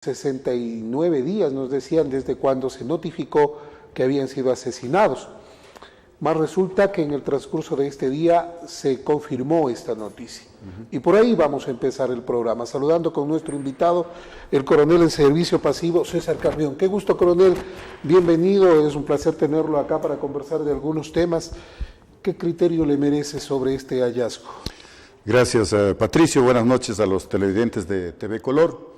69 días, nos decían, desde cuando se notificó que habían sido asesinados. Más resulta que en el transcurso de este día se confirmó esta noticia. Y por ahí vamos a empezar el programa, saludando con nuestro invitado, el coronel en servicio pasivo, César Carrión. Qué gusto, coronel, bienvenido, es un placer tenerlo acá para conversar de algunos temas. ¿Qué criterio le merece sobre este hallazgo? Gracias, Patricio. Buenas noches a los televidentes de TV Color.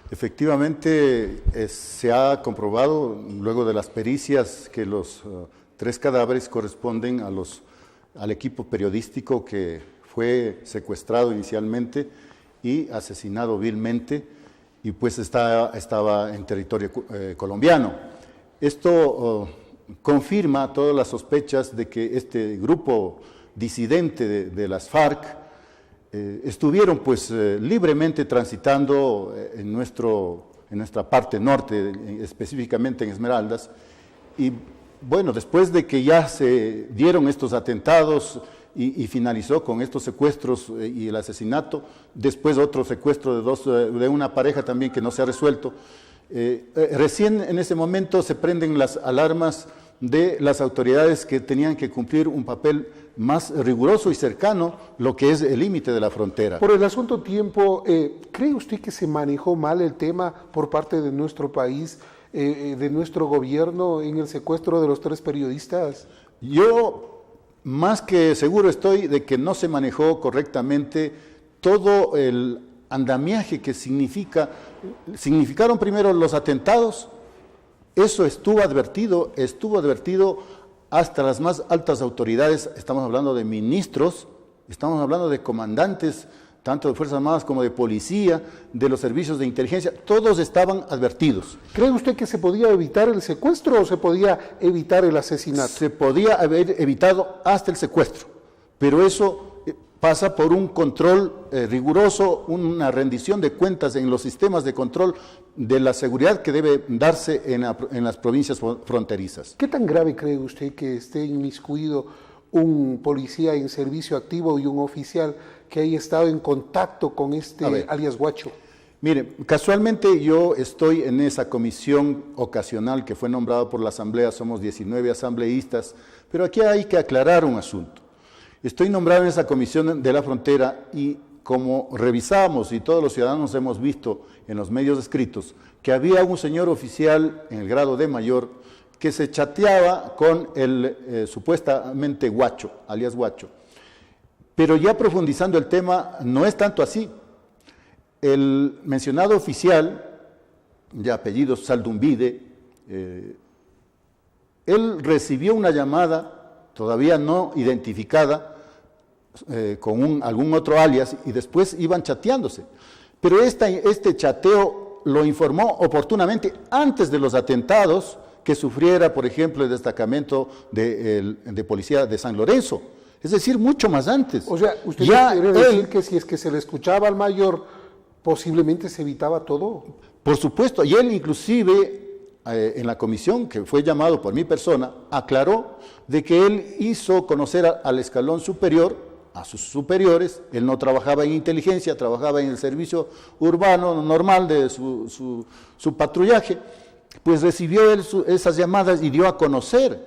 Efectivamente, se ha comprobado, luego de las pericias, que los 3 cadáveres corresponden al equipo periodístico que fue secuestrado inicialmente y asesinado vilmente, y pues estaba en territorio colombiano. Esto confirma todas las sospechas de que este grupo disidente de las FARC estuvieron pues libremente transitando en nuestra parte norte, específicamente en Esmeraldas, y bueno, después de que ya se dieron estos atentados y finalizó con estos secuestros y el asesinato, después otro secuestro de una pareja también que no se ha resuelto, recién en ese momento se prenden las alarmas de las autoridades que tenían que cumplir un papel más riguroso y cercano, lo que es el límite de la frontera. Por el asunto tiempo, ¿cree usted que se manejó mal el tema por parte de nuestro país, de nuestro gobierno, en el secuestro de los 3 periodistas? Yo más que seguro estoy de que no se manejó correctamente todo el andamiaje que significaron primero los atentados. Eso estuvo advertido hasta las más altas autoridades. Estamos hablando de ministros, estamos hablando de comandantes, tanto de Fuerzas Armadas como de policía, de los servicios de inteligencia, todos estaban advertidos. ¿Cree usted que se podía evitar el secuestro o se podía evitar el asesinato? Se podía haber evitado hasta el secuestro, pero eso pasa por un control riguroso, una rendición de cuentas en los sistemas de control de la seguridad que debe darse en las provincias fronterizas. ¿Qué tan grave cree usted que esté inmiscuido un policía en servicio activo y un oficial que haya estado en contacto con alias Guacho? Mire, casualmente yo estoy en esa comisión ocasional que fue nombrada por la Asamblea, somos 19 asambleístas, pero aquí hay que aclarar un asunto. Estoy nombrado en esa comisión de la frontera y como revisamos y todos los ciudadanos hemos visto en los medios escritos que había un señor oficial en el grado de mayor que se chateaba con el supuestamente Guacho, alias Guacho. Pero ya profundizando el tema, no es tanto así. El mencionado oficial, de apellido Saldumbide, él recibió una llamada todavía no identificada con algún otro alias y después iban chateándose. Pero este chateo lo informó oportunamente antes de los atentados que sufriera, por ejemplo, el destacamento de policía de San Lorenzo. Es decir, mucho más antes. O sea, ¿usted quiere decir que si es que se le escuchaba al mayor, posiblemente se evitaba todo? Por supuesto, y él inclusive en la comisión, que fue llamado por mi persona, aclaró de que él hizo conocer al escalón superior, a sus superiores. Él no trabajaba en inteligencia, trabajaba en el servicio urbano normal de su patrullaje, pues recibió él esas llamadas y dio a conocer.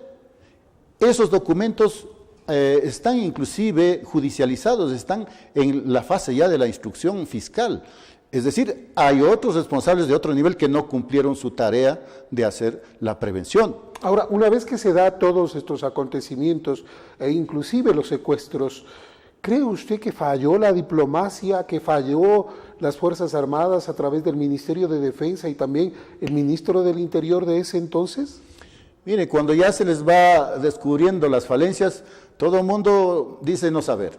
Esos documentos están inclusive judicializados, están en la fase ya de la instrucción fiscal. Es decir, hay otros responsables de otro nivel que no cumplieron su tarea de hacer la prevención. Ahora, una vez que se da todos estos acontecimientos, e inclusive los secuestros, ¿cree usted que falló la diplomacia, que falló las Fuerzas Armadas a través del Ministerio de Defensa y también el Ministro del Interior de ese entonces? Mire, cuando ya se les va descubriendo las falencias, todo el mundo dice no saber.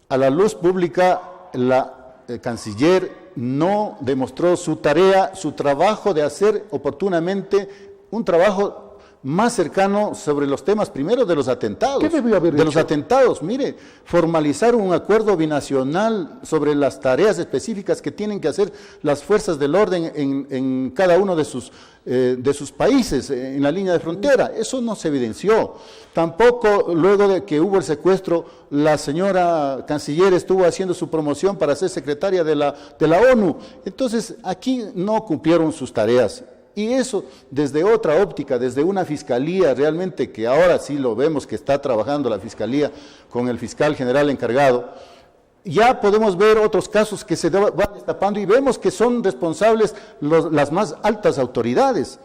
A la luz pública, el canciller no demostró su tarea, su trabajo de hacer oportunamente un trabajo más cercano sobre los temas, primero de los atentados. ¿Qué debió haber de los hecho? atentados, mire, formalizar un acuerdo binacional sobre las tareas específicas que tienen que hacer las fuerzas del orden en cada uno de sus países, en la línea de frontera. Eso no se evidenció. Tampoco, luego de que hubo el secuestro, la señora canciller estuvo haciendo su promoción para ser secretaria de la ONU. Entonces, aquí no cumplieron sus tareas. Y eso desde otra óptica, desde una fiscalía realmente que ahora sí lo vemos que está trabajando la fiscalía con el fiscal general encargado, ya podemos ver otros casos que se van destapando y vemos que son responsables las más altas autoridades.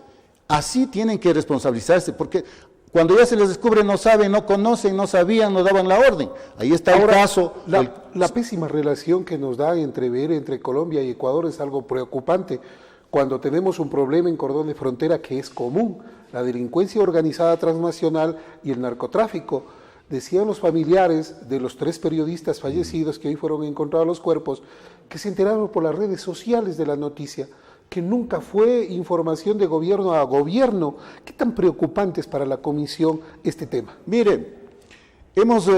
Así tienen que responsabilizarse, porque cuando ya se les descubre no saben, no conocen, no sabían, no daban la orden. Ahí está el caso. La pésima relación que nos da entre Colombia y Ecuador es algo preocupante. Cuando tenemos un problema en cordón de frontera que es común, la delincuencia organizada transnacional y el narcotráfico. Decían los familiares de los 3 periodistas fallecidos que hoy fueron encontrados los cuerpos, que se enteraron por las redes sociales de la noticia, que nunca fue información de gobierno a gobierno. ¿Qué tan preocupante es para la comisión este tema? Mire, hemos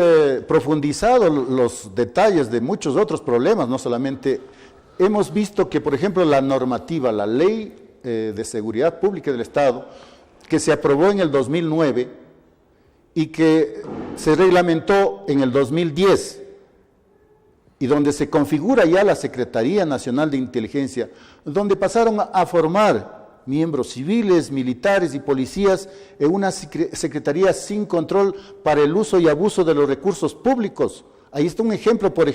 profundizado los detalles de muchos otros problemas, no solamente. Hemos visto que, por ejemplo, la normativa, la Ley de Seguridad Pública del Estado, que se aprobó en el 2009 y que se reglamentó en el 2010, y donde se configura ya la Secretaría Nacional de Inteligencia, donde pasaron a formar miembros civiles, militares y policías en una secretaría sin control para el uso y abuso de los recursos públicos. Ahí está un ejemplo, por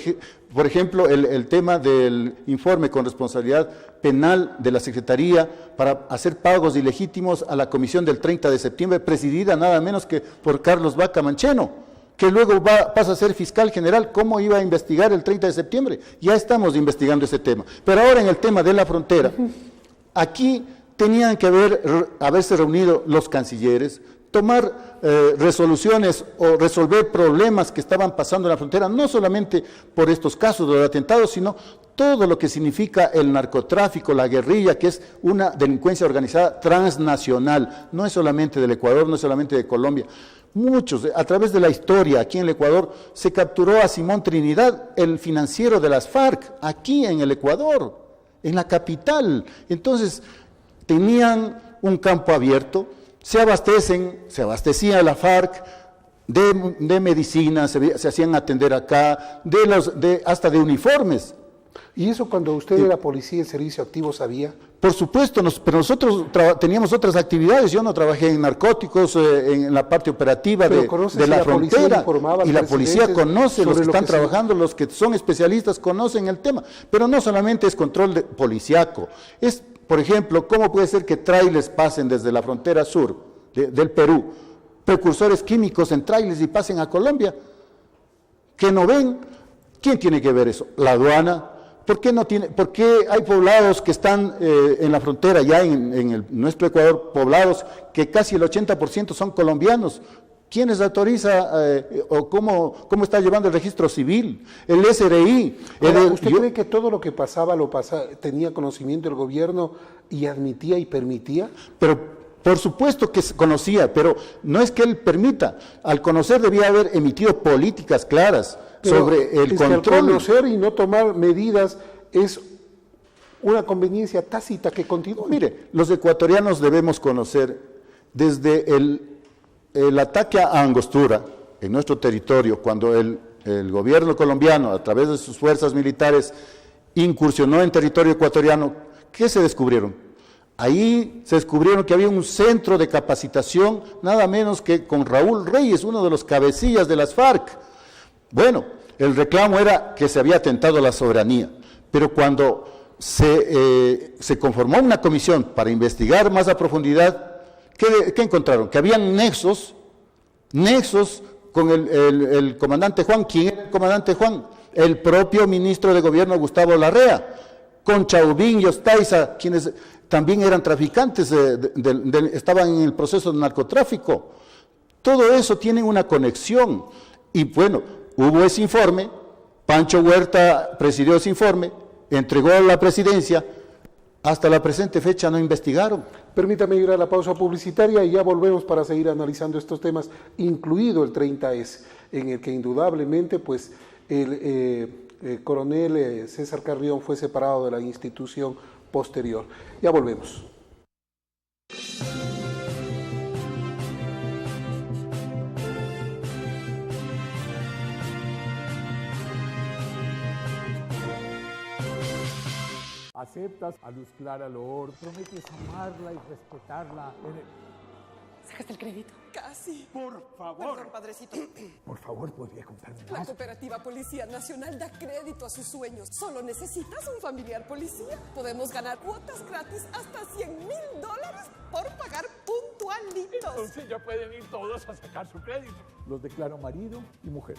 ejemplo, el tema del informe con responsabilidad penal de la Secretaría para hacer pagos ilegítimos a la comisión del 30 de septiembre, presidida nada menos que por Carlos Vaca Mancheno, que luego pasa a ser fiscal general. ¿Cómo iba a investigar el 30 de septiembre? Ya estamos investigando ese tema. Pero ahora en el tema de la frontera, aquí tenían que haberse reunido los cancilleres, tomar resoluciones o resolver problemas que estaban pasando en la frontera, no solamente por estos casos de los atentados, sino todo lo que significa el narcotráfico, la guerrilla, que es una delincuencia organizada transnacional, no es solamente del Ecuador, no es solamente de Colombia. Muchos, a través de la historia, aquí en el Ecuador, se capturó a Simón Trinidad, el financiero de las FARC, aquí en el Ecuador, en la capital. Entonces, tenían un campo abierto, se abastecía la FARC de medicina, se hacían atender acá, hasta de uniformes. ¿Y eso cuando usted era policía en servicio activo sabía? Por supuesto, pero nosotros teníamos otras actividades. Yo no trabajé en narcóticos, en la parte operativa de la frontera, y la policía conoce, los que están trabajando, los que son especialistas conocen el tema. Pero no solamente es control policiaco, es, por ejemplo, ¿cómo puede ser que trailers pasen desde la frontera sur del Perú, precursores químicos en trailers y pasen a Colombia? ¿Que no ven? ¿Quién tiene que ver eso? ¿La aduana? ¿Por qué hay poblados que están en la frontera, ya en nuestro Ecuador, poblados que casi el 80% son colombianos? ¿Quién les autoriza o cómo está llevando el registro civil? El SRI. ¿Usted cree que todo lo que pasaba tenía conocimiento el gobierno y admitía y permitía? Pero por supuesto que conocía, pero no es que él permita. Al conocer debía haber emitido políticas claras sobre el control. Que al conocer y no tomar medidas es una conveniencia tácita que continúa. Mire, los ecuatorianos debemos conocer desde el ataque a Angostura en nuestro territorio, cuando el gobierno colombiano, a través de sus fuerzas militares, incursionó en territorio ecuatoriano. ¿Qué se descubrieron? Ahí se descubrieron que había un centro de capacitación, nada menos que con Raúl Reyes, uno de los cabecillas de las FARC. Bueno, el reclamo era que se había atentado a la soberanía, pero cuando se conformó una comisión para investigar más a profundidad, ¿qué encontraron? Que habían nexos con el comandante Juan. ¿Quién era el comandante Juan? El propio ministro de Gobierno Gustavo Larrea, con Chauvin y Ostaiza, quienes también eran traficantes, estaban en el proceso de narcotráfico. Todo eso tiene una conexión. Y bueno, hubo ese informe, Pancho Huerta presidió ese informe, entregó a la presidencia, Hasta la presente fecha no investigaron. Permítame ir a la pausa publicitaria y ya volvemos para seguir analizando estos temas, incluido el 30S, en el que indudablemente pues, el coronel César Carrión fue separado de la institución posterior. Ya volvemos. Aceptas a Luz Clara Loor, prometes amarla y respetarla. ¿Sacaste el crédito? Casi. Por favor. Perdón, padrecito. Por favor, ¿podría contarme La más? Cooperativa Policía Nacional da crédito a sus sueños. Solo necesitas un familiar policía. Podemos ganar cuotas gratis hasta $100,000 por pagar puntualitos. Entonces ya pueden ir todos a sacar su crédito. Los declaro marido y mujer.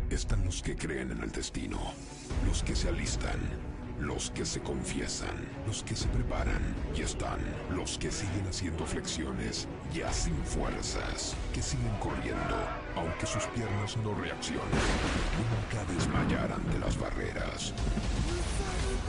Están los que creen en el destino, los que se alistan, los que se confiesan, los que se preparan y están los que siguen haciendo flexiones ya sin fuerzas, que siguen corriendo aunque sus piernas no reaccionen, nunca desmayar ante las barreras.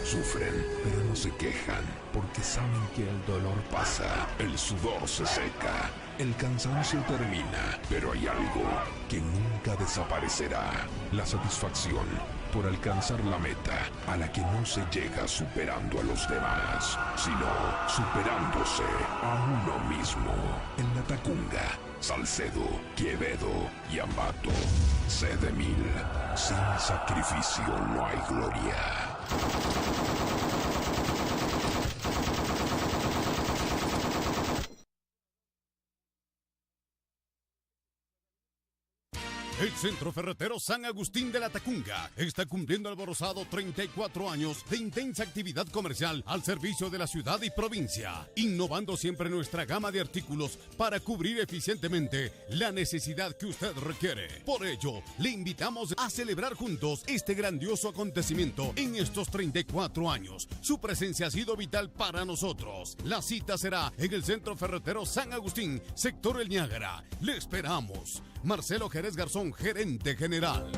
Sufren, pero no se quejan, porque saben que el dolor pasa, el sudor se seca, el cansancio termina, pero hay algo que nunca desaparecerá, la satisfacción por alcanzar la meta a la que no se llega superando a los demás, sino superándose a uno mismo. En La Tacunga, Salcedo, Quevedo y Ambato, C.D.Mil, sin sacrificio no hay gloria. El Centro Ferretero San Agustín de La Tacunga está cumpliendo alborozado 34 años de intensa actividad comercial al servicio de la ciudad y provincia, innovando siempre nuestra gama de artículos para cubrir eficientemente la necesidad que usted requiere. Por ello, le invitamos a celebrar juntos este grandioso acontecimiento en estos 34 años. Su presencia ha sido vital para nosotros. La cita será en el Centro Ferretero San Agustín, sector El Niágara. Le esperamos. Marcelo Jerez Garzón, gerente general.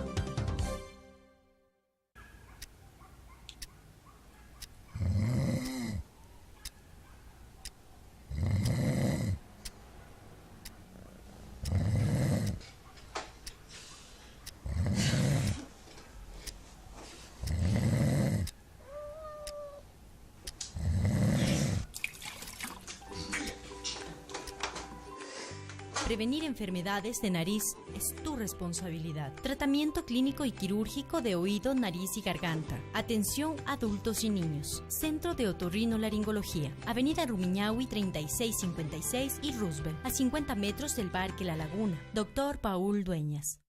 Prevenir enfermedades de nariz es tu responsabilidad. Tratamiento clínico y quirúrgico de oído, nariz y garganta. Atención adultos y niños. Centro de Otorrinolaringología. Avenida Rumiñahui 3656 y Roosevelt, a 50 metros del Parque La Laguna. Dr. Paul Dueñas.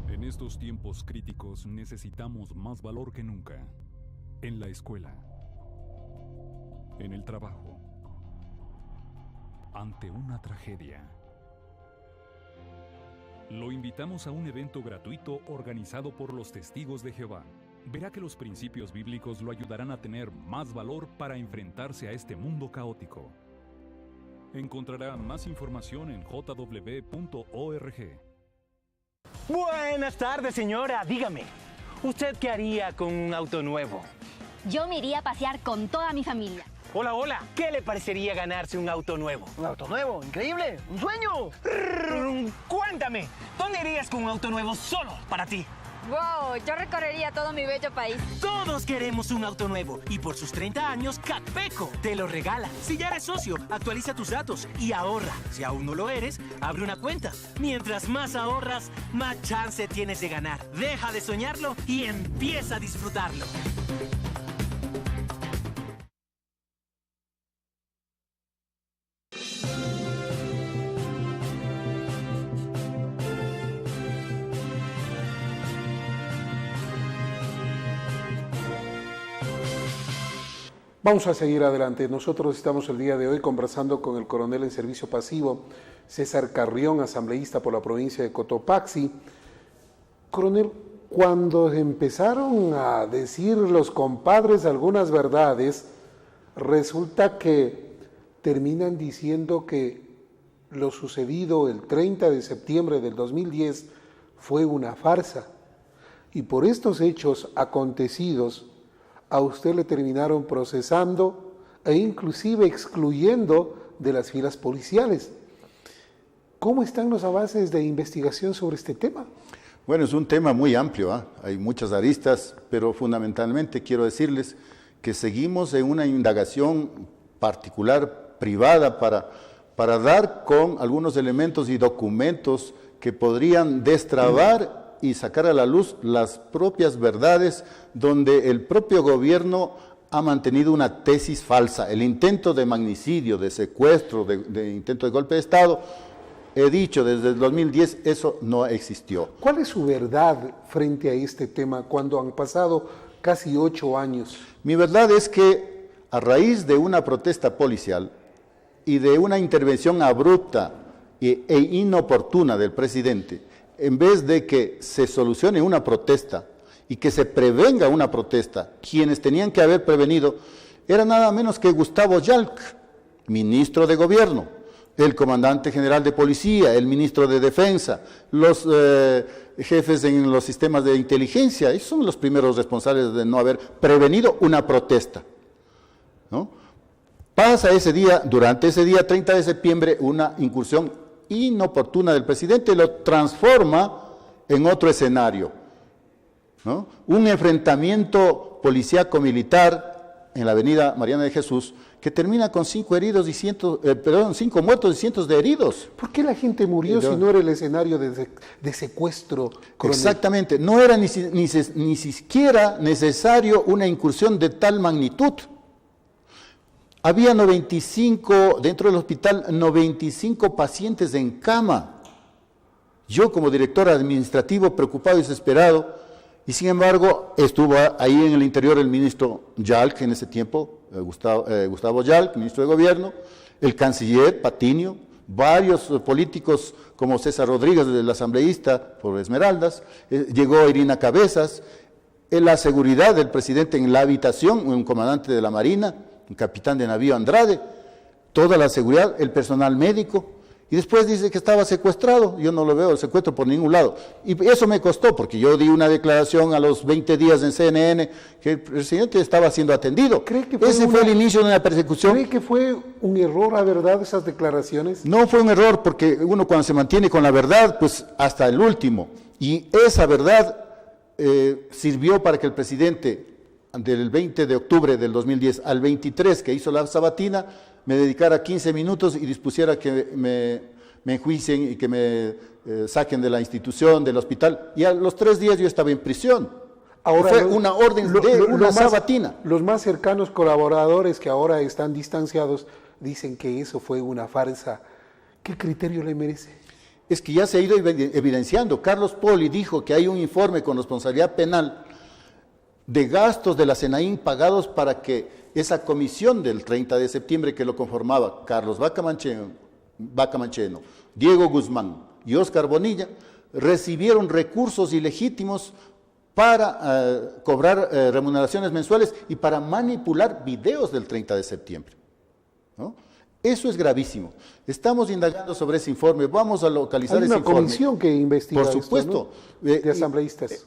En estos tiempos críticos necesitamos más valor que nunca. En la escuela, en el trabajo, ante una tragedia. Lo invitamos a un evento gratuito organizado por los Testigos de Jehová. Verá que los principios bíblicos lo ayudarán a tener más valor para enfrentarse a este mundo caótico. Encontrará más información en jw.org. Buenas tardes, señora. Dígame, ¿usted qué haría con un auto nuevo? Yo me iría a pasear con toda mi familia. Hola, hola. ¿Qué le parecería ganarse un auto nuevo? ¿Un auto nuevo? ¡Increíble! ¡Un sueño! Cuéntame, ¿dónde irías con un auto nuevo solo para ti? ¡Wow! Yo recorrería todo mi bello país. Todos queremos un auto nuevo y por sus 30 años, Catpeco te lo regala. Si ya eres socio, actualiza tus datos y ahorra. Si aún no lo eres, abre una cuenta. Mientras más ahorras, más chance tienes de ganar. Deja de soñarlo y empieza a disfrutarlo. Vamos a seguir adelante. Nosotros estamos el día de hoy conversando con el coronel en servicio pasivo, César Carrión, asambleísta por la provincia de Cotopaxi. Coronel, cuando empezaron a decir los compadres algunas verdades, resulta que terminan diciendo que lo sucedido el 30 de septiembre del 2010 fue una farsa. Y por estos hechos acontecidos, a usted le terminaron procesando e inclusive excluyendo de las filas policiales. ¿Cómo están los avances de investigación sobre este tema? Bueno, es un tema muy amplio, ¿eh? Hay muchas aristas, pero fundamentalmente quiero decirles que seguimos en una indagación particular, privada, para dar con algunos elementos y documentos que podrían destrabar y sacar a la luz las propias verdades donde el propio gobierno ha mantenido una tesis falsa. El intento de magnicidio, de secuestro, de intento de golpe de Estado, he dicho desde el 2010, eso no existió. ¿Cuál es su verdad frente a este tema cuando han pasado casi 8 años? Mi verdad es que a raíz de una protesta policial y de una intervención abrupta e inoportuna del presidente, en vez de que se solucione una protesta y que se prevenga una protesta, quienes tenían que haber prevenido era nada menos que Gustavo Yalc, ministro de Gobierno, el comandante general de policía, el ministro de Defensa, los jefes en los sistemas de inteligencia. Ellos son los primeros responsables de no haber prevenido una protesta, ¿no? Pasa ese día, durante ese día, 30 de septiembre, una incursión inoportuna del presidente, lo transforma en otro escenario, ¿no? Un enfrentamiento policíaco-militar en la avenida Mariana de Jesús que termina con 5 muertos y cientos de heridos. ¿Por qué la gente murió si no era el escenario de secuestro? Coronel? Exactamente, no era ni siquiera necesario una incursión de tal magnitud. Había 95, dentro del hospital, 95 pacientes en cama. Yo como director administrativo, preocupado y desesperado, y sin embargo estuvo ahí en el interior el ministro Yalc en ese tiempo, Gustavo Yalc, ministro de Gobierno, el canciller Patiño, varios políticos como César Rodríguez, el asambleísta por Esmeraldas, llegó Irina Cabezas, la seguridad del presidente en la habitación, un comandante de la Marina, un capitán de navío Andrade, toda la seguridad, el personal médico, y después dice que estaba secuestrado. Yo no lo veo el secuestro por ningún lado. Y eso me costó, porque yo di una declaración a los 20 días en CNN que el presidente estaba siendo atendido. Ese fue el inicio de una persecución. ¿Cree que fue un error, la verdad, esas declaraciones? No fue un error, porque uno cuando se mantiene con la verdad, pues hasta el último. Y esa verdad sirvió para que el presidente, del 20 de octubre del 2010 al 23 que hizo la sabatina, me dedicara 15 minutos y dispusiera que me enjuicien y que me saquen de la institución, del hospital, y a los 3 días yo estaba en prisión. Ahora fue una orden de una sabatina. Los más cercanos colaboradores que ahora están distanciados dicen que eso fue una farsa. ¿Qué criterio le merece? Es que ya se ha ido evidenciando. Carlos Poli dijo que hay un informe con responsabilidad penal de gastos de la SENAIN pagados para que esa comisión del 30 de septiembre que lo conformaba Carlos Vaca Mancheno, Diego Guzmán y Óscar Bonilla, recibieron recursos ilegítimos para cobrar remuneraciones mensuales y para manipular videos del 30 de septiembre, ¿no? Eso es gravísimo. Estamos indagando sobre ese informe, vamos a localizar ese informe. Hay una comisión que investiga por supuesto, esto, ¿no? De asambleístas.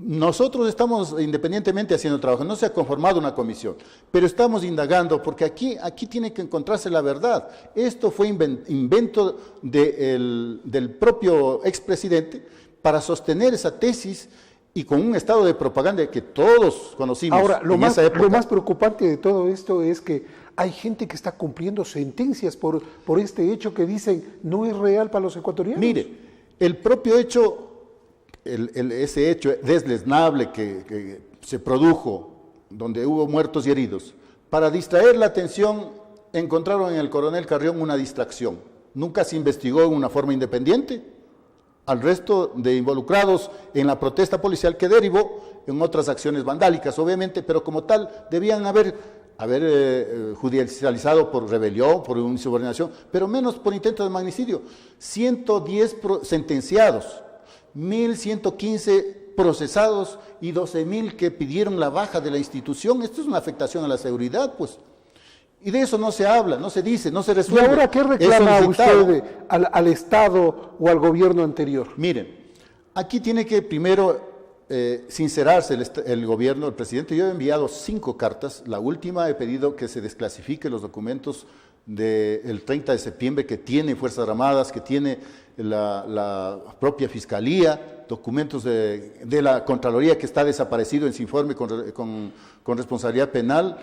Nosotros estamos independientemente haciendo trabajo, no se ha conformado una comisión, pero estamos indagando porque aquí tiene que encontrarse la verdad. Esto fue invento del propio expresidente para sostener esa tesis y con un estado de propaganda que todos conocimos. Ahora, lo en esa época. Lo más preocupante de todo esto es que hay gente que está cumpliendo sentencias por este hecho que dicen no es real para los ecuatorianos. Mire, el propio hecho, ese hecho desleznable que se produjo, donde hubo muertos y heridos, para distraer la atención encontraron en el coronel Carrión una distracción. Nunca se investigó en una forma independiente al resto de involucrados en la protesta policial que derivó en otras acciones vandálicas, obviamente, pero como tal debían haber judicializado por rebelión, por insubordinación, pero menos por intento de magnicidio. 110 sentenciados, 1.115 procesados y 12.000 que pidieron la baja de la institución. Esto es una afectación a la seguridad, pues. Y de eso no se habla, no se dice, no se resuelve. ¿Y ahora qué reclama usted al Estado o al gobierno anterior? Miren, aquí tiene que primero sincerarse el gobierno, el presidente. Yo he enviado 5 cartas, la última he pedido que se desclasifique los documentos del 30 de septiembre que tiene Fuerzas Armadas, que tiene la propia Fiscalía, documentos de la Contraloría que está desaparecido en su informe con responsabilidad penal.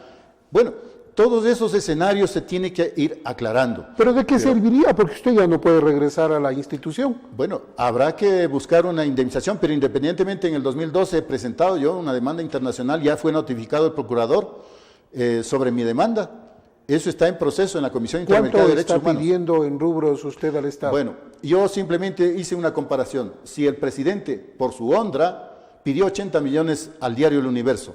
Bueno, todos esos escenarios se tiene que ir aclarando. ¿Pero de qué serviría? Porque usted ya no puede regresar a la institución. Bueno, habrá que buscar una indemnización, pero independientemente en el 2012 he presentado yo una demanda internacional, ya fue notificado el procurador sobre mi demanda. Eso está en proceso en la Comisión Interamericana de Derechos Humanos. ¿Cuánto está pidiendo en rubros usted al Estado? Bueno, yo simplemente hice una comparación. Si el presidente, por su honra, pidió 80 millones al diario El Universo,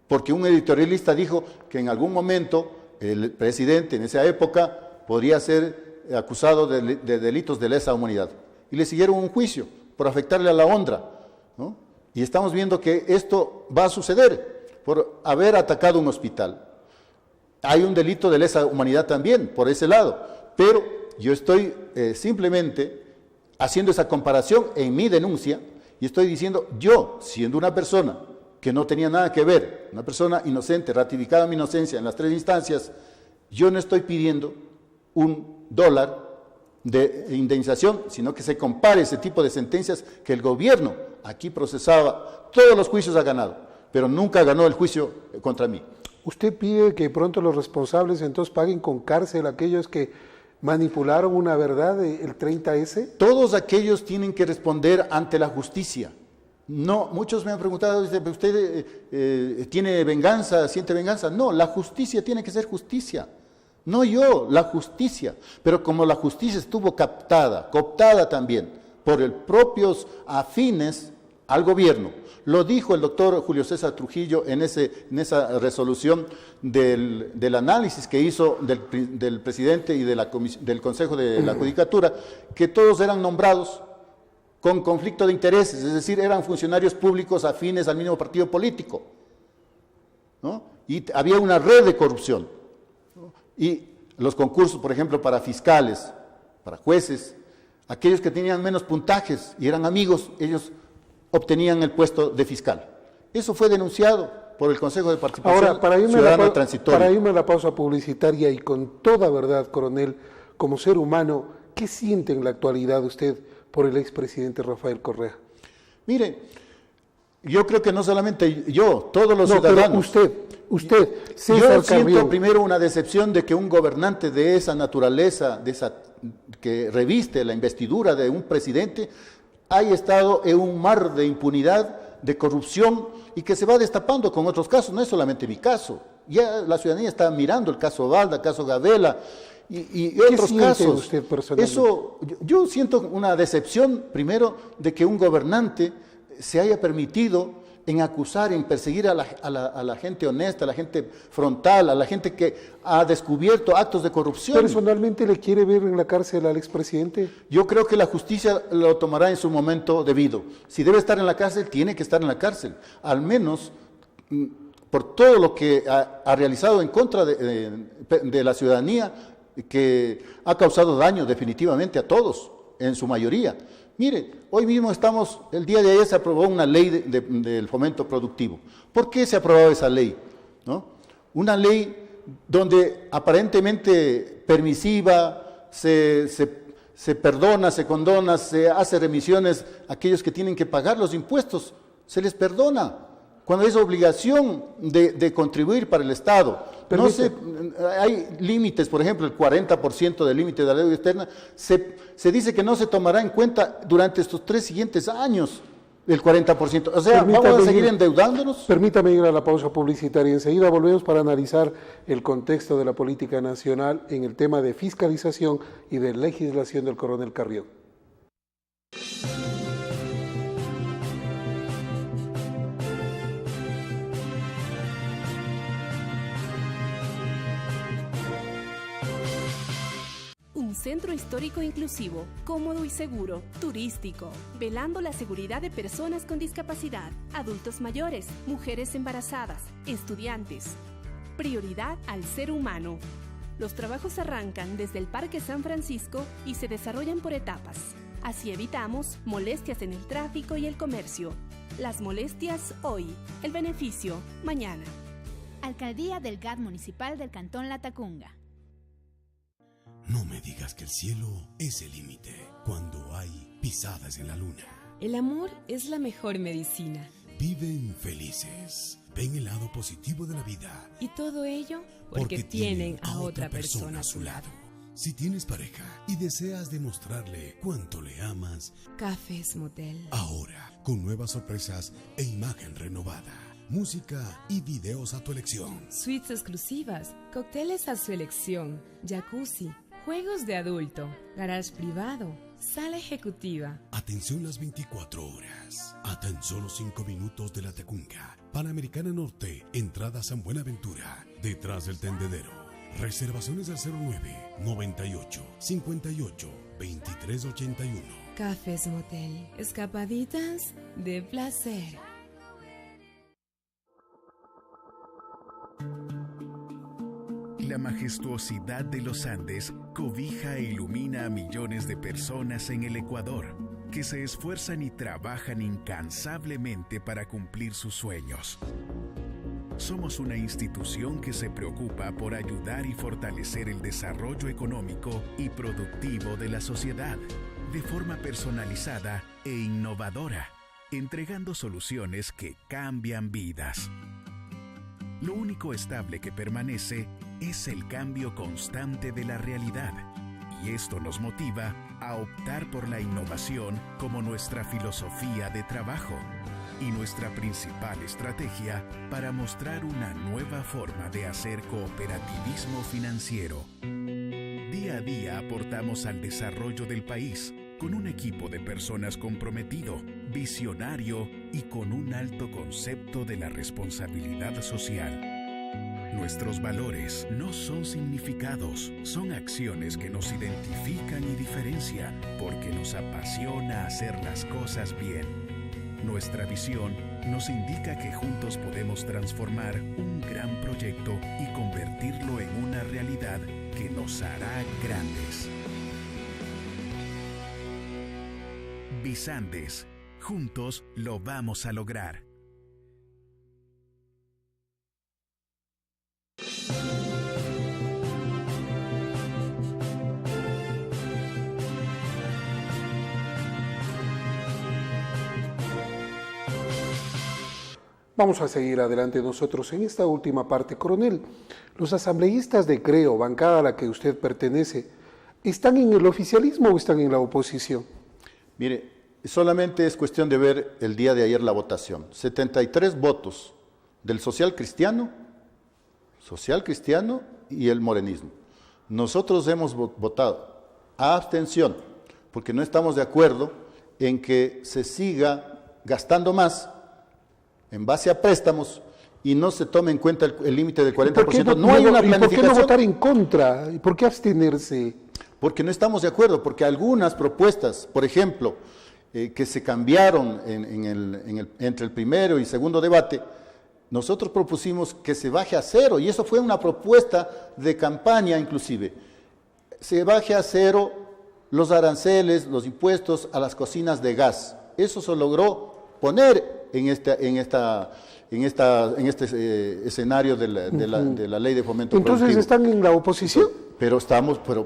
porque un editorialista dijo que en algún momento el presidente en esa época podría ser acusado de delitos de lesa humanidad. Y le siguieron un juicio por afectarle a la honra, ¿no? Y estamos viendo que esto va a suceder por haber atacado un hospital. Hay un delito de lesa humanidad también, por ese lado. Pero yo estoy simplemente haciendo esa comparación en mi denuncia y estoy diciendo, yo, siendo una persona que no tenía nada que ver, una persona inocente, ratificada mi inocencia en las 3 instancias, yo no estoy pidiendo $1 de indemnización, sino que se compare ese tipo de sentencias que el gobierno aquí procesaba. Todos los juicios ha ganado, pero nunca ganó el juicio contra mí. ¿Usted pide que pronto los responsables entonces paguen con cárcel a aquellos que manipularon una verdad el 30S? Todos aquellos tienen que responder ante la justicia. No, muchos me han preguntado, ¿usted tiene venganza, siente venganza? No, la justicia tiene que ser justicia. No yo, la justicia. Pero como la justicia estuvo cooptada también por el propios afines al gobierno, lo dijo el doctor Julio César Trujillo en esa resolución del análisis que hizo del presidente y del Consejo de la Judicatura, que todos eran nombrados con conflicto de intereses, es decir, eran funcionarios públicos afines al mismo partido político, ¿no? Y había una red de corrupción, ¿no? Y los concursos, por ejemplo, para fiscales, para jueces, aquellos que tenían menos puntajes y eran amigos, ellos obtenían el puesto de fiscal. Eso fue denunciado por el Consejo de Participación Ciudadana Transitoria. Para irme a la pausa publicitaria y con toda verdad, coronel, como ser humano, ¿qué siente en la actualidad usted por el expresidente Rafael Correa? Mire, yo creo que no solamente yo, todos los ciudadanos. Pero usted, yo siento primero una decepción de que un gobernante de esa naturaleza, que reviste la investidura de un presidente, haya estado en un mar de impunidad, de corrupción, y que se va destapando con otros casos. No es solamente mi caso. Ya la ciudadanía está mirando el caso Balda, el caso Gabela, y otros casos. Usted personalmente? Eso, yo siento una decepción, primero, de que un gobernante se haya permitido en acusar, en perseguir a la gente honesta, a la gente frontal, a la gente que ha descubierto actos de corrupción. ¿Personalmente le quiere ver en la cárcel al expresidente? Yo creo que la justicia lo tomará en su momento debido. Si debe estar en la cárcel, tiene que estar en la cárcel. Al menos por todo lo que ha realizado en contra de la ciudadanía, que ha causado daño definitivamente a todos, en su mayoría. Mire, hoy mismo el día de ayer se aprobó una ley del fomento productivo. ¿Por qué se ha aprobado esa ley? ¿No? Una ley donde aparentemente permisiva, se perdona, se condona, se hace remisiones a aquellos que tienen que pagar los impuestos, se les perdona. Cuando es obligación de contribuir para el Estado. Hay límites, por ejemplo, el 40% del límite de la deuda externa, se dice que no se tomará en cuenta durante estos 3 siguientes años el 40%. O sea, ¿vamos a seguir endeudándonos? Permítame ir a la pausa publicitaria. Enseguida volvemos para analizar el contexto de la política nacional en el tema de fiscalización y de legislación del coronel Carrión. Un centro histórico inclusivo, cómodo y seguro, turístico, velando la seguridad de personas con discapacidad, adultos mayores, mujeres embarazadas, estudiantes. prioridad al ser humano. Los trabajos arrancan desde el Parque San Francisco y se desarrollan por etapas. Así evitamos molestias en el tráfico y el comercio. Las molestias hoy, el beneficio mañana. Alcaldía del GAD Municipal del Cantón Latacunga. No me digas que el cielo es el límite cuando hay pisadas en la luna. El amor es la mejor medicina. Viven felices. Ven el lado positivo de la vida. Y todo ello porque tienen a otra persona a su lado. Si tienes pareja y deseas demostrarle cuánto le amas, Cafés Motel. Ahora, con nuevas sorpresas e imagen renovada. Música y videos a tu elección. Suites exclusivas, cócteles a su elección, jacuzzi, juegos de adulto, garage privado, sala ejecutiva. Atención las 24 horas. A tan solo 5 minutos de Latacunga. Panamericana Norte, entrada San Buenaventura, detrás del tendedero. Reservaciones al 09-98-58-2381. Cafés Motel, escapaditas de placer. La majestuosidad de los Andes cobija e ilumina a millones de personas en el Ecuador, que se esfuerzan y trabajan incansablemente para cumplir sus sueños. Somos una institución que se preocupa por ayudar y fortalecer el desarrollo económico y productivo de la sociedad, de forma personalizada e innovadora, entregando soluciones que cambian vidas. Lo único estable que permanece es el cambio constante de la realidad, y esto nos motiva a optar por la innovación como nuestra filosofía de trabajo y nuestra principal estrategia para mostrar una nueva forma de hacer cooperativismo financiero. Día a día aportamos al desarrollo del país con un equipo de personas comprometido, visionario y con un alto concepto de la responsabilidad social. Nuestros valores no son significados, son acciones que nos identifican y diferencian porque nos apasiona hacer las cosas bien. Nuestra visión nos indica que juntos podemos transformar un gran proyecto y convertirlo en una realidad que nos hará grandes. Visandes, juntos lo vamos a lograr. Vamos a seguir adelante nosotros en esta última parte. Coronel, los asambleístas de CREO, bancada a la que usted pertenece, ¿están en el oficialismo o están en la oposición? Mire, solamente es cuestión de ver el día de ayer la votación. 73 votos del social cristiano y el morenismo. Nosotros hemos votado a abstención, porque no estamos de acuerdo en que se siga gastando más en base a préstamos y no se tome en cuenta el límite del 40%. No hay una planificación. ¿Por qué no votar en contra? ¿Por qué abstenerse? Porque no estamos de acuerdo, porque algunas propuestas, por ejemplo, que se cambiaron entre el primero y segundo debate, nosotros propusimos que se baje a cero, y eso fue una propuesta de campaña inclusive. Se baje a cero los aranceles, los impuestos a las cocinas de gas. Eso se logró poner en este escenario de la ley de fomento productivo. ¿Entonces están en la oposición? Pero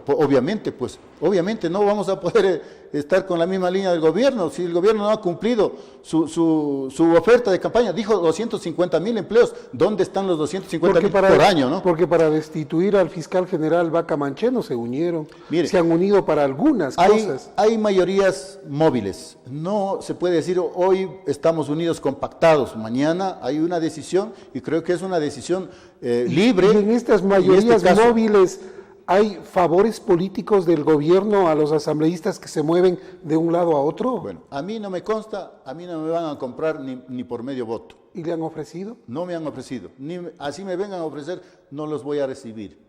obviamente no vamos a poder estar con la misma línea del gobierno, si el gobierno no ha cumplido su oferta de campaña. Dijo 250,000 empleos, ¿dónde están los 250,000 por año? ¿No? Porque para destituir al fiscal general Vaca Mancheno se unieron, se han unido para algunas cosas. Hay mayorías móviles, no se puede decir hoy estamos unidos compactados, mañana hay una decisión y creo que es una decisión libre. Y en estas mayorías móviles ¿hay favores políticos del gobierno a los asambleístas que se mueven de un lado a otro? Bueno, a mí no me consta, a mí no me van a comprar ni por medio voto. ¿Y le han ofrecido? No me han ofrecido, así me vengan a ofrecer, no los voy a recibir.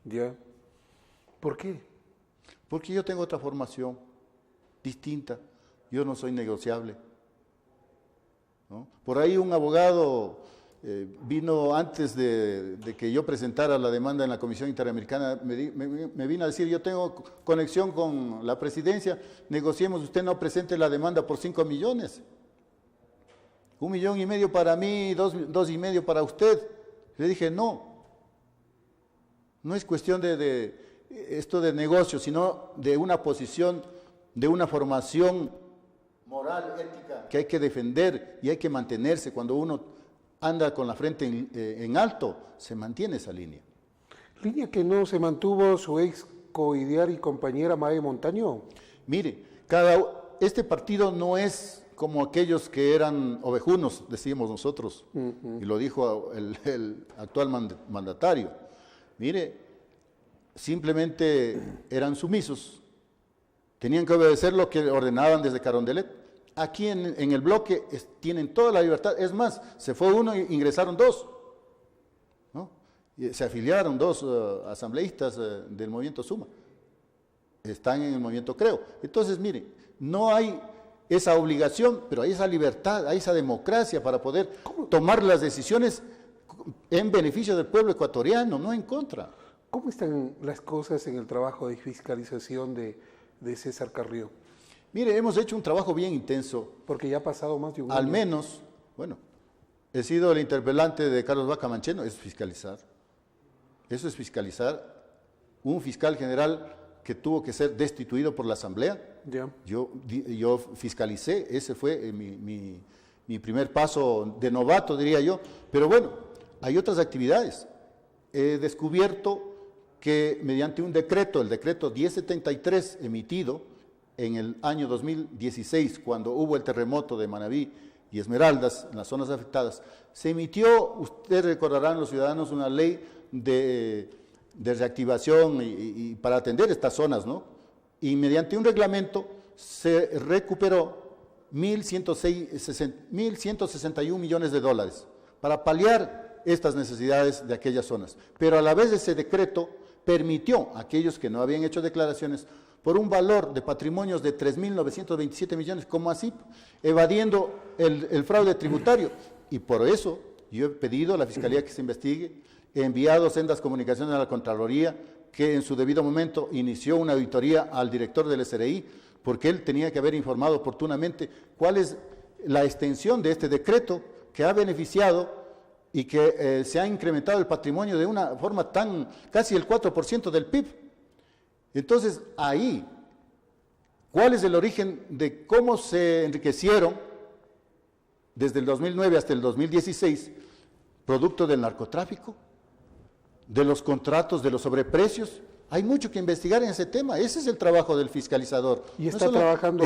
Ya. ¿Por qué? Porque yo tengo otra formación distinta, yo no soy negociable, ¿no? Por ahí un abogado vino antes de que yo presentara la demanda en la Comisión Interamericana, me vino a decir, yo tengo conexión con la presidencia, negociemos, usted no presente la demanda por 5 millones. 1,5 millones para mí, 2,5 millones para usted. Le dije, no es cuestión de esto de negocio, sino de una posición, de una formación moral, ética, que hay que defender y hay que mantenerse. Cuando uno anda con la frente en alto, se mantiene esa línea. Línea que no se mantuvo su ex coidear y compañera Mae Montaño. Mire, este partido no es como aquellos que eran ovejunos, decíamos nosotros, y lo dijo el actual mandatario. Mire, simplemente eran sumisos, tenían que obedecer lo que ordenaban desde Carondelet. Aquí en el bloque tienen toda la libertad, es más, se fue uno e ingresaron 2, ¿no? Y se afiliaron 2 asambleístas del movimiento Suma, están en el movimiento Creo. Entonces, mire, no hay esa obligación, pero hay esa libertad, hay esa democracia para poder tomar las decisiones en beneficio del pueblo ecuatoriano, no en contra. ¿Cómo están las cosas en el trabajo de fiscalización de César Carrió? Mire, hemos hecho un trabajo bien intenso. Porque ya ha pasado más de un año. Al menos, bueno, he sido el interpelante de Carlos Vaca Mancheno, es fiscalizar. Eso es fiscalizar. Un fiscal general que tuvo que ser destituido por la Asamblea. Ya. Yo fiscalicé, ese fue mi primer paso de novato, diría yo. Pero bueno, hay otras actividades. He descubierto que mediante un decreto, el decreto 1073 emitido en el año 2016, cuando hubo el terremoto de Manabí y Esmeraldas, en las zonas afectadas, se emitió, ustedes recordarán los ciudadanos, una ley de reactivación y para atender estas zonas, ¿no? Y mediante un reglamento se recuperó 1.161 millones de dólares para paliar estas necesidades de aquellas zonas. Pero a la vez ese decreto permitió a aquellos que no habían hecho declaraciones por un valor de patrimonios de 3.927 millones, como así, evadiendo el fraude tributario. Y por eso yo he pedido a la Fiscalía que se investigue, he enviado sendas comunicaciones a la Contraloría, que en su debido momento inició una auditoría al director del SRI, porque él tenía que haber informado oportunamente cuál es la extensión de este decreto que ha beneficiado y que se ha incrementado el patrimonio de una forma casi el 4% del PIB. Entonces, ahí, ¿cuál es el origen de cómo se enriquecieron desde el 2009 hasta el 2016, producto del narcotráfico, de los contratos, de los sobreprecios? Hay mucho que investigar en ese tema. Ese es el trabajo del fiscalizador. Y está trabajando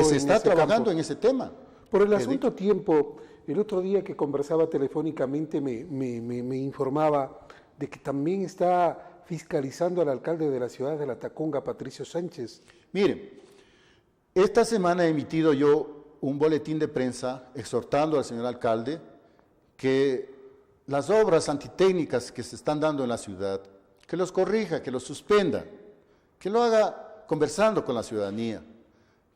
en ese tema. Por el asunto tiempo, el otro día que conversaba telefónicamente me informaba de que también está fiscalizando al alcalde de la ciudad de La Tacunga, Patricio Sánchez. Mire, esta semana he emitido yo un boletín de prensa exhortando al señor alcalde que las obras antitécnicas que se están dando en la ciudad, que los corrija, que los suspenda, que lo haga conversando con la ciudadanía,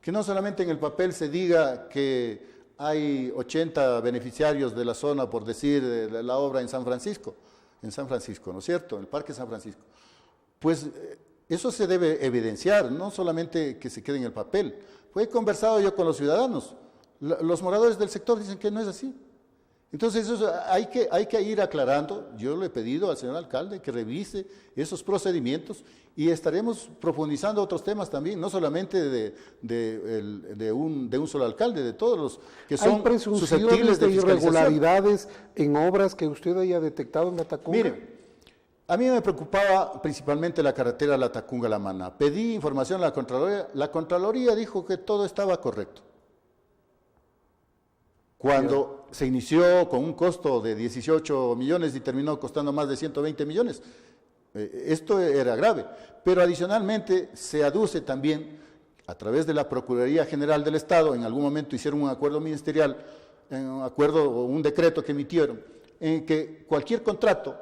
que no solamente en el papel se diga que hay 80 beneficiarios de la zona, por decir, de la obra en San Francisco, ¿no es cierto?, en el Parque San Francisco. Pues eso se debe evidenciar, no solamente que se quede en el papel. Pues he conversado yo con los ciudadanos, los moradores del sector dicen que no es así. Entonces eso hay que ir aclarando. Yo le he pedido al señor alcalde que revise esos procedimientos y estaremos profundizando otros temas también, no solamente de un solo alcalde, de todos los que son susceptibles de irregularidades en obras que usted haya detectado en La Tacunga. Mire, a mí me preocupaba principalmente la carretera La Tacunga-La Maná. Pedí información a la Contraloría. La Contraloría dijo que todo estaba correcto. Cuando se inició con un costo de 18 millones y terminó costando más de 120 millones, esto era grave. Pero adicionalmente se aduce también, a través de la Procuraduría General del Estado, en algún momento hicieron un acuerdo ministerial, un acuerdo o un decreto que emitieron, en que cualquier contrato,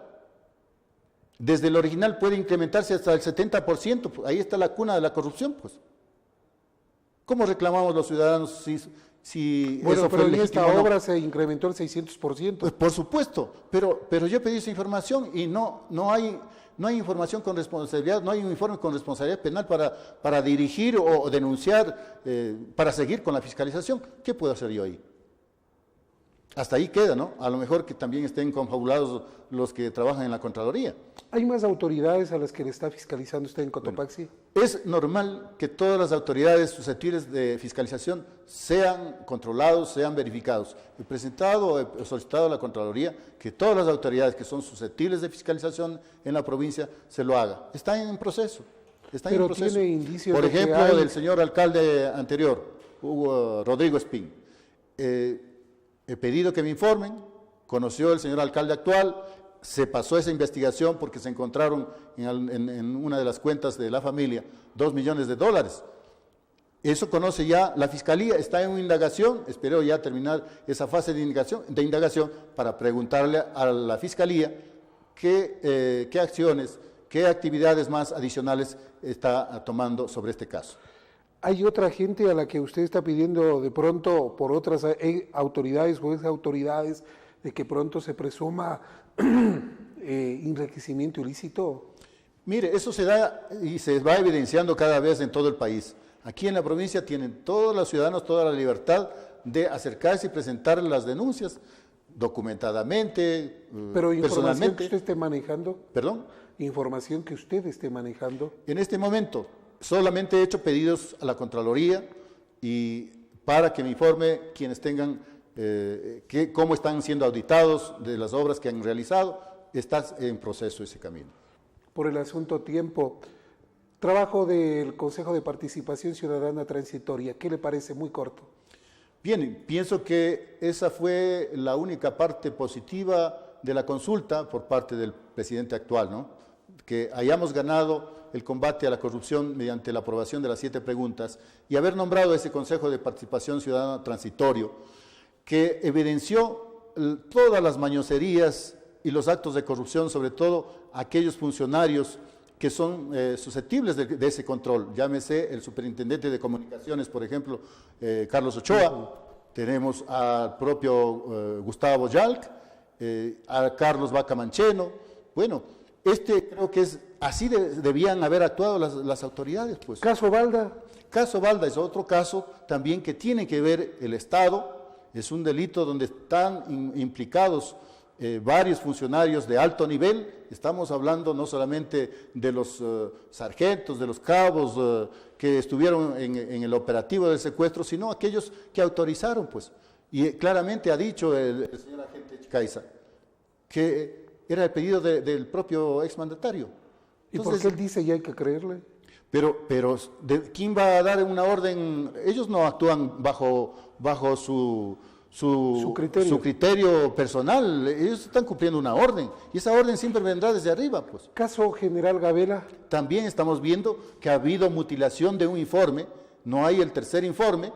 desde el original puede incrementarse hasta el 70%, pues ahí está la cuna de la corrupción, pues. ¿Cómo reclamamos los ciudadanos si bueno, eso pero fue en esta legítimo o no? obra se incrementó el 600%. Pues por supuesto, pero yo pedí esa información y no hay información con responsabilidad, no hay un informe con responsabilidad penal para dirigir o denunciar, para seguir con la fiscalización. ¿Qué puedo hacer yo ahí? Hasta ahí queda, ¿no? A lo mejor que también estén confabulados los que trabajan en la Contraloría. ¿Hay más autoridades a las que le está fiscalizando usted en Cotopaxi? Es normal que todas las autoridades susceptibles de fiscalización sean controlados, sean verificados. He solicitado a la Contraloría que todas las autoridades que son susceptibles de fiscalización en la provincia se lo haga. Está en proceso. Pero tiene indicios Por de que ejemplo, hay... del señor alcalde anterior, Rodrigo Espín. He pedido que me informen, conoció el señor alcalde actual, se pasó esa investigación porque se encontraron en una de las cuentas de la familia $2 millones. Eso conoce ya la Fiscalía, está en una indagación, espero ya terminar esa fase de indagación para preguntarle a la Fiscalía qué acciones, qué actividades más adicionales está tomando sobre este caso. ¿Hay otra gente a la que usted está pidiendo de pronto por otras autoridades o exautoridades de que pronto se presuma enriquecimiento ilícito? Mire, eso se da y se va evidenciando cada vez en todo el país. Aquí en la provincia tienen todos los ciudadanos toda la libertad de acercarse y presentar las denuncias documentadamente, pero información personalmente. que usted esté manejando. ¿Perdón? Información que usted esté manejando. En este momento solamente he hecho pedidos a la Contraloría y para que me informe quienes tengan cómo están siendo auditados de las obras que han realizado. Está en proceso ese camino. Por el asunto tiempo, trabajo del Consejo de Participación Ciudadana Transitoria, ¿qué le parece? Muy corto. Bien, pienso que esa fue la única parte positiva de la consulta por parte del presidente actual, ¿no? Que hayamos ganado el combate a la corrupción mediante la aprobación de las 7 preguntas y haber nombrado ese Consejo de Participación Ciudadana Transitorio, que evidenció todas las mañoserías y los actos de corrupción, sobre todo aquellos funcionarios que son susceptibles de ese control. Llámese el superintendente de comunicaciones, por ejemplo, Carlos Ochoa, tenemos al propio Gustavo Yalc, a Carlos Vaca Mancheno. Bueno, creo que es así debían haber actuado las autoridades. Pues. ¿Caso Balda? Caso Balda es otro caso también que tiene que ver el Estado. Es un delito donde están implicados varios funcionarios de alto nivel. Estamos hablando no solamente de los sargentos, de los cabos que estuvieron en el operativo del secuestro, sino aquellos que autorizaron, pues. Y claramente ha dicho el señor agente Caiza que era el pedido del propio exmandatario. ¿Y por qué él dice y hay que creerle? Pero ¿quién va a dar una orden? Ellos no actúan bajo su criterio personal. Ellos están cumpliendo una orden y esa orden siempre vendrá desde arriba, pues. ¿Caso General Gabela? También estamos viendo que ha habido mutilación de un informe, no hay el tercer informe.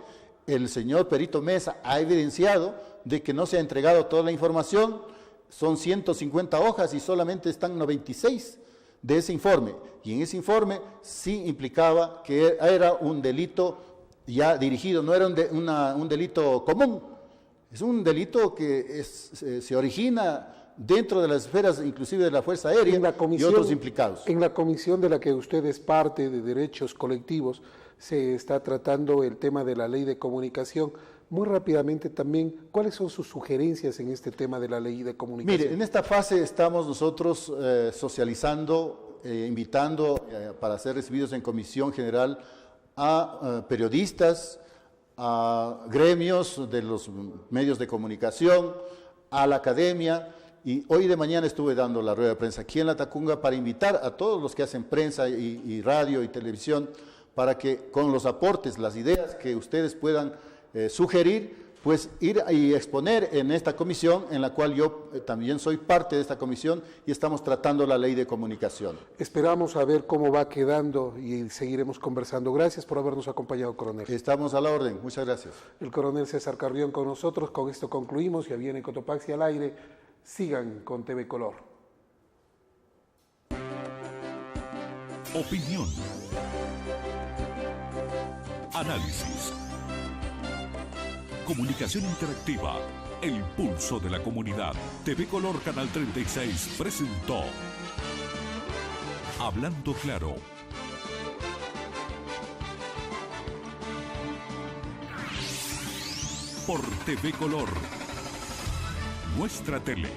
El señor Perito Mesa ha evidenciado de que no se ha entregado toda la información, son 150 hojas y solamente están 96 de ese informe, y en ese informe sí implicaba que era un delito ya dirigido, no era un delito común, es un delito que se origina dentro de las esferas inclusive de la Fuerza Aérea y otros implicados. En la comisión de la que usted es parte de derechos colectivos se está tratando el tema de la ley de comunicación. Muy rápidamente también, ¿cuáles son sus sugerencias en este tema de la ley de comunicación? Mire, en esta fase estamos nosotros socializando, invitando para ser recibidos en comisión general a periodistas, a gremios de los medios de comunicación, a la academia, y hoy de mañana estuve dando la rueda de prensa aquí en La Tacunga para invitar a todos los que hacen prensa y radio y televisión para que con los aportes, las ideas que ustedes puedan sugerir, pues ir y exponer en esta comisión, en la cual yo también soy parte de esta comisión y estamos tratando la ley de comunicación. Esperamos a ver cómo va quedando y seguiremos conversando. Gracias por habernos acompañado, coronel. Estamos a la orden, muchas gracias. El coronel César Carrión con nosotros, con esto concluimos, ya viene Cotopaxi al aire, sigan con TV Color. Opinión. análisis. Comunicación interactiva. El pulso de la comunidad. TV Color Canal 36 presentó Hablando Claro. Por TV Color. Nuestra tele.